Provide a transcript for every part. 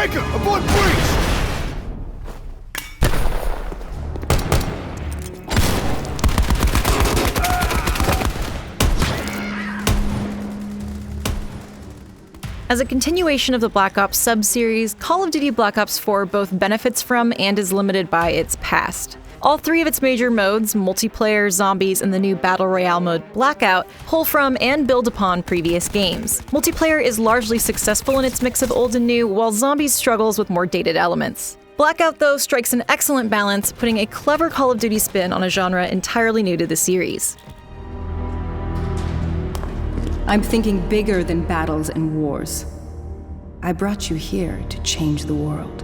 Breaker, avoid breach! As a continuation of the Black Ops sub-series, Call of Duty Black Ops 4 both benefits from and is limited by its past. All three of its major modes, multiplayer, zombies, and the new Battle Royale mode Blackout, pull from and build upon previous games. Multiplayer is largely successful in its mix of old and new, while zombies struggles with more dated elements. Blackout, though, strikes an excellent balance, putting a clever Call of Duty spin on a genre entirely new to the series. I'm thinking bigger than battles and wars. I brought you here to change the world.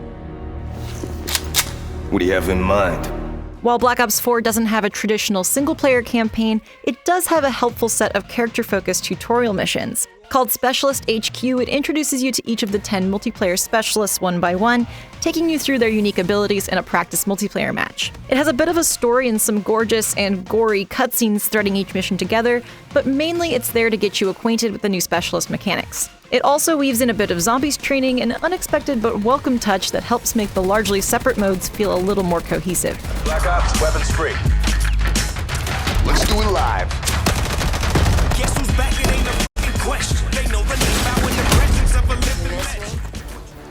What do you have in mind? While Black Ops 4 doesn't have a traditional single-player campaign, it does have a helpful set of character-focused tutorial missions. Called Specialist HQ, it introduces you to each of the 10 multiplayer specialists one by one, taking you through their unique abilities in a practice multiplayer match. It has a bit of a story and some gorgeous and gory cutscenes threading each mission together, but mainly it's there to get you acquainted with the new specialist mechanics. It also weaves in a bit of zombies training, an unexpected but welcome touch that helps make the largely separate modes feel a little more cohesive. Black Ops, weapons free. Let's do it live. Guess who's back? It ain't no f***ing question. They know the name out when the presence of a living legend.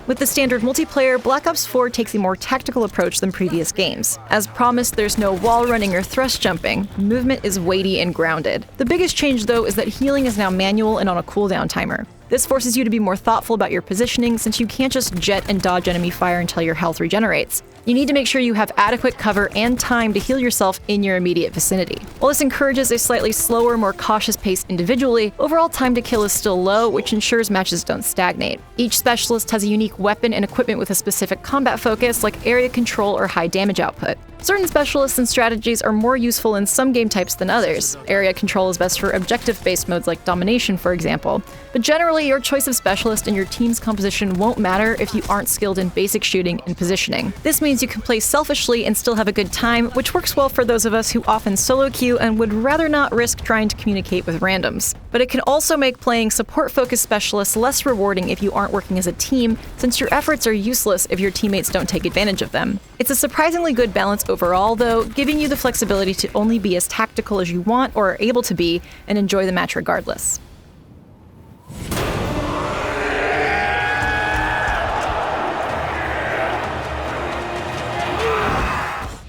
With the standard multiplayer, Black Ops 4 takes a more tactical approach than previous games. As promised, there's no wall running or thrust jumping. Movement is weighty and grounded. The biggest change, though, is that healing is now manual and on a cooldown timer. This forces you to be more thoughtful about your positioning, since you can't just jet and dodge enemy fire until your health regenerates. You need to make sure you have adequate cover and time to heal yourself in your immediate vicinity. While this encourages a slightly slower, more cautious pace individually, overall time to kill is still low, which ensures matches don't stagnate. Each specialist has a unique weapon and equipment with a specific combat focus, like area control or high damage output. Certain specialists and strategies are more useful in some game types than others. Area control is best for objective-based modes like domination, for example. But generally, your choice of specialist and your team's composition won't matter if you aren't skilled in basic shooting and positioning. This means you can play selfishly and still have a good time, which works well for those of us who often solo queue and would rather not risk trying to communicate with randoms. But it can also make playing support-focused specialists less rewarding if you aren't working as a team, since your efforts are useless if your teammates don't take advantage of them. It's a surprisingly good balance overall, though, giving you the flexibility to only be as tactical as you want or are able to be and enjoy the match regardless.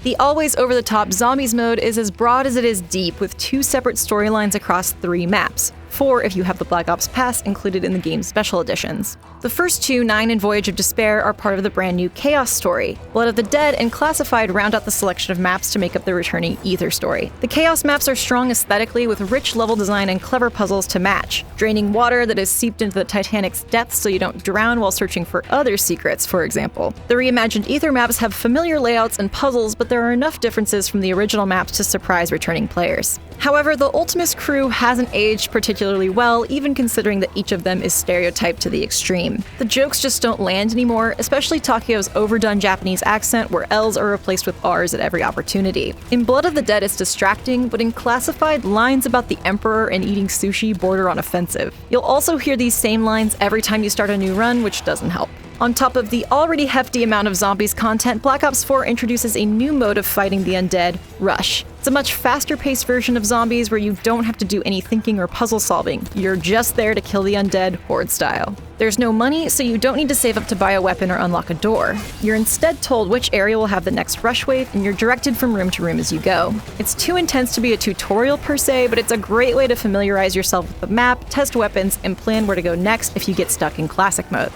The always over-the-top zombies mode is as broad as it is deep, with 2 separate storylines across 3 maps. 4 if you have the Black Ops Pass included in the game's special editions. The first 2, 9 and Voyage of Despair, are part of the brand new Chaos story. Blood of the Dead and Classified round out the selection of maps to make up the returning Ether story. The Chaos maps are strong aesthetically, with rich level design and clever puzzles to match. Draining water that is seeped into the Titanic's depths so you don't drown while searching for other secrets, for example. The reimagined Ether maps have familiar layouts and puzzles, but there are enough differences from the original maps to surprise returning players. However, the Ultimus crew hasn't aged particularly well, even considering that each of them is stereotyped to the extreme. The jokes just don't land anymore, especially Takeo's overdone Japanese accent, where L's are replaced with R's at every opportunity. In Blood of the Dead, it's distracting, but in Classified, lines about the Emperor and eating sushi border on offensive. You'll also hear these same lines every time you start a new run, which doesn't help. On top of the already hefty amount of zombies content, Black Ops 4 introduces a new mode of fighting the undead, Rush. It's a much faster-paced version of zombies where you don't have to do any thinking or puzzle solving. You're just there to kill the undead, horde style. There's no money, so you don't need to save up to buy a weapon or unlock a door. You're instead told which area will have the next rush wave, and you're directed from room to room as you go. It's too intense to be a tutorial per se, but it's a great way to familiarize yourself with the map, test weapons, and plan where to go next if you get stuck in classic mode.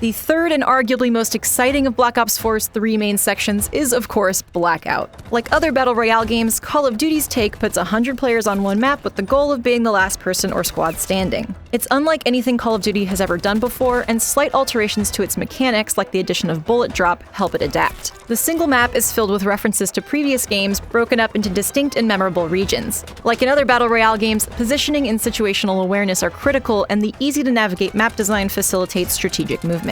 The third and arguably most exciting of Black Ops 4's 3 main sections is, of course, Blackout. Like other Battle Royale games, Call of Duty's take puts 100 players on one map with the goal of being the last person or squad standing. It's unlike anything Call of Duty has ever done before, and slight alterations to its mechanics, like the addition of bullet drop, help it adapt. The single map is filled with references to previous games, broken up into distinct and memorable regions. Like in other Battle Royale games, positioning and situational awareness are critical, and the easy-to-navigate map design facilitates strategic movement.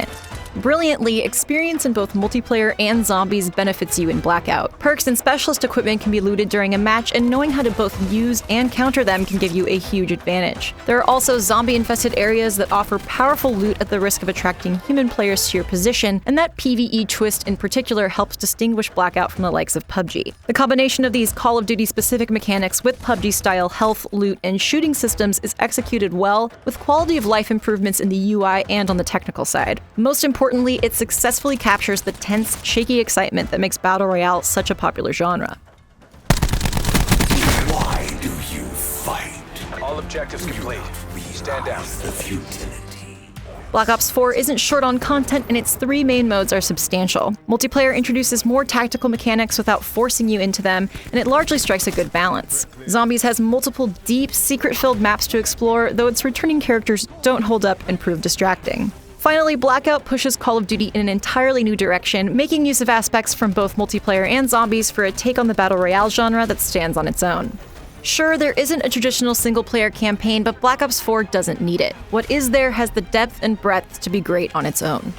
Brilliantly, experience in both multiplayer and zombies benefits you in Blackout. Perks and specialist equipment can be looted during a match, and knowing how to both use and counter them can give you a huge advantage. There are also zombie-infested areas that offer powerful loot at the risk of attracting human players to your position, and that PvE twist in particular helps distinguish Blackout from the likes of PUBG. The combination of these Call of Duty-specific mechanics with PUBG-style health, loot, and shooting systems is executed well, with quality-of-life improvements in the UI and on the technical side. Most importantly, it successfully captures the tense, shaky excitement that makes Battle Royale such a popular genre. Why do you fight? All objectives complete. Stand down. The futility. Black Ops 4 isn't short on content, and its 3 main modes are substantial. Multiplayer introduces more tactical mechanics without forcing you into them, and it largely strikes a good balance. Zombies has multiple deep, secret-filled maps to explore, though its returning characters don't hold up and prove distracting. Finally, Blackout pushes Call of Duty in an entirely new direction, making use of aspects from both multiplayer and zombies for a take on the Battle Royale genre that stands on its own. Sure, there isn't a traditional single-player campaign, but Black Ops 4 doesn't need it. What is there has the depth and breadth to be great on its own.